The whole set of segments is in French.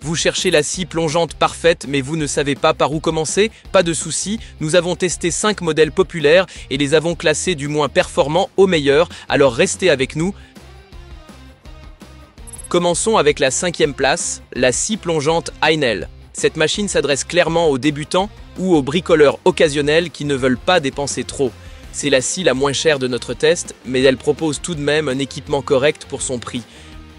Vous cherchez la scie plongeante parfaite mais vous ne savez pas par où commencer? Pas de souci, nous avons testé 5 modèles populaires et les avons classés du moins performant au meilleur, alors restez avec nous. Commençons avec la 5e place, la scie plongeante Heinel. Cette machine s'adresse clairement aux débutants ou aux bricoleurs occasionnels qui ne veulent pas dépenser trop. C'est la scie la moins chère de notre test, mais elle propose tout de même un équipement correct pour son prix.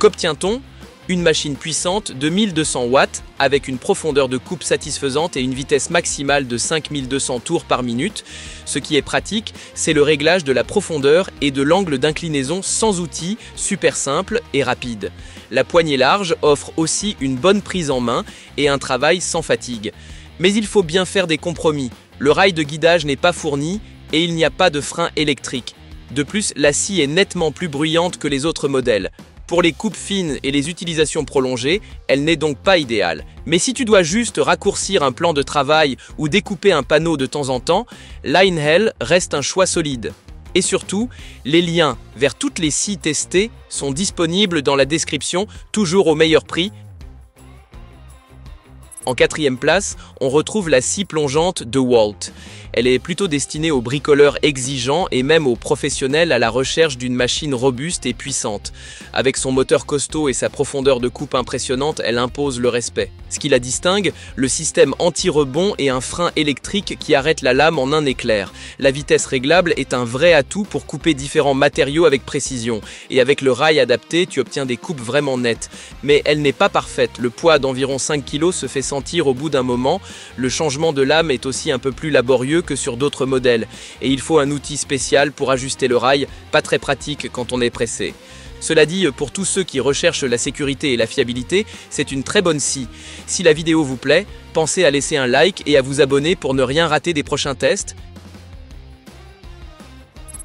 Qu'obtient-on? Une machine puissante de 1200 watts avec une profondeur de coupe satisfaisante et une vitesse maximale de 5200 tours par minute. Ce qui est pratique, c'est le réglage de la profondeur et de l'angle d'inclinaison sans outil, super simple et rapide. La poignée large offre aussi une bonne prise en main et un travail sans fatigue. Mais il faut bien faire des compromis. Le rail de guidage n'est pas fourni et il n'y a pas de frein électrique. De plus, la scie est nettement plus bruyante que les autres modèles. Pour les coupes fines et les utilisations prolongées, elle n'est donc pas idéale. Mais si tu dois juste raccourcir un plan de travail ou découper un panneau de temps en temps, l'Heinel reste un choix solide. Et surtout, les liens vers toutes les scies testées sont disponibles dans la description, toujours au meilleur prix. En 4e place, on retrouve la scie plongeante DeWalt. Elle est plutôt destinée aux bricoleurs exigeants et même aux professionnels à la recherche d'une machine robuste et puissante. Avec son moteur costaud et sa profondeur de coupe impressionnante, elle impose le respect. Ce qui la distingue, le système anti-rebond et un frein électrique qui arrête la lame en un éclair. La vitesse réglable est un vrai atout pour couper différents matériaux avec précision. Et avec le rail adapté, tu obtiens des coupes vraiment nettes. Mais elle n'est pas parfaite. Le poids d'environ 5 kg se fait sentir au bout d'un moment. Le changement de lame est aussi un peu plus laborieux que sur d'autres modèles, et il faut un outil spécial pour ajuster le rail, pas très pratique quand on est pressé. Cela dit, pour tous ceux qui recherchent la sécurité et la fiabilité, c'est une très bonne scie. Si la vidéo vous plaît, pensez à laisser un like et à vous abonner pour ne rien rater des prochains tests.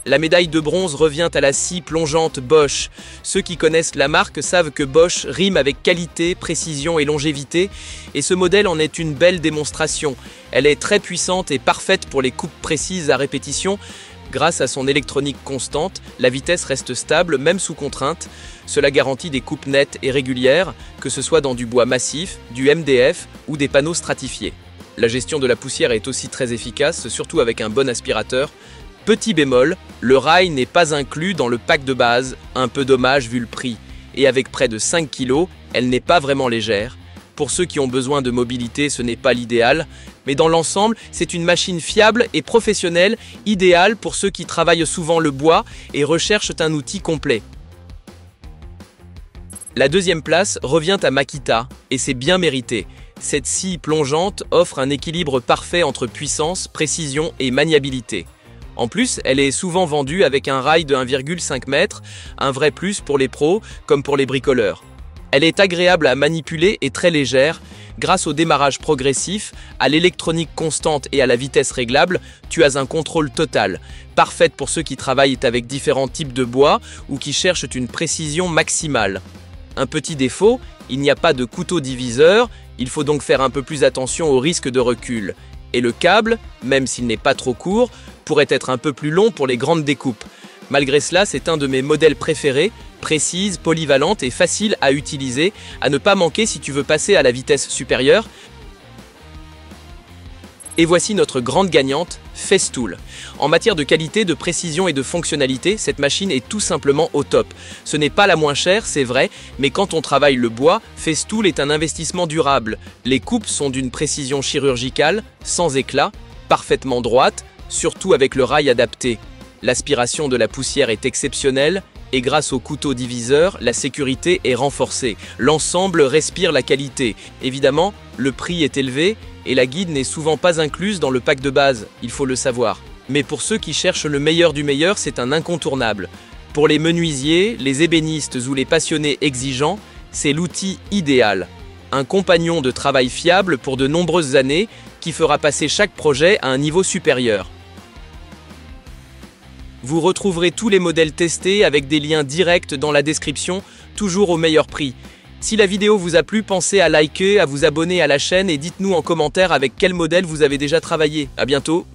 La médaille de bronze revient à la scie plongeante Bosch. Ceux qui connaissent la marque savent que Bosch rime avec qualité, précision et longévité, et ce modèle en est une belle démonstration. Elle est très puissante et parfaite pour les coupes précises à répétition. Grâce à son électronique constante, la vitesse reste stable même sous contrainte. Cela garantit des coupes nettes et régulières, que ce soit dans du bois massif, du MDF ou des panneaux stratifiés. La gestion de la poussière est aussi très efficace, surtout avec un bon aspirateur. Petit bémol, le rail n'est pas inclus dans le pack de base, un peu dommage vu le prix. Et avec près de 5 kg, elle n'est pas vraiment légère. Pour ceux qui ont besoin de mobilité, ce n'est pas l'idéal, mais dans l'ensemble, c'est une machine fiable et professionnelle, idéale pour ceux qui travaillent souvent le bois et recherchent un outil complet. La 2e place revient à Makita, et c'est bien mérité. Cette scie plongeante offre un équilibre parfait entre puissance, précision et maniabilité. En plus, elle est souvent vendue avec un rail de 1,5 m, un vrai plus pour les pros comme pour les bricoleurs. Elle est agréable à manipuler et très légère. Grâce au démarrage progressif, à l'électronique constante et à la vitesse réglable, tu as un contrôle total. Parfaite pour ceux qui travaillent avec différents types de bois ou qui cherchent une précision maximale. Un petit défaut, il n'y a pas de couteau diviseur, il faut donc faire un peu plus attention au risque de recul. Et le câble, même s'il n'est pas trop court, pourrait être un peu plus long pour les grandes découpes. Malgré cela, c'est un de mes modèles préférés, précise, polyvalente et facile à utiliser, à ne pas manquer si tu veux passer à la vitesse supérieure. Et voici notre grande gagnante, Festool. En matière de qualité, de précision et de fonctionnalité, cette machine est tout simplement au top. Ce n'est pas la moins chère, c'est vrai, mais quand on travaille le bois, Festool est un investissement durable. Les coupes sont d'une précision chirurgicale, sans éclat, parfaitement droite, surtout avec le rail adapté. L'aspiration de la poussière est exceptionnelle et grâce au couteau diviseur, la sécurité est renforcée. L'ensemble respire la qualité. Évidemment, le prix est élevé et la guide n'est souvent pas incluse dans le pack de base, il faut le savoir. Mais pour ceux qui cherchent le meilleur du meilleur, c'est un incontournable. Pour les menuisiers, les ébénistes ou les passionnés exigeants, c'est l'outil idéal. Un compagnon de travail fiable pour de nombreuses années qui fera passer chaque projet à un niveau supérieur. Vous retrouverez tous les modèles testés avec des liens directs dans la description, toujours au meilleur prix. Si la vidéo vous a plu, pensez à liker, à vous abonner à la chaîne et dites-nous en commentaire avec quel modèle vous avez déjà travaillé. À bientôt!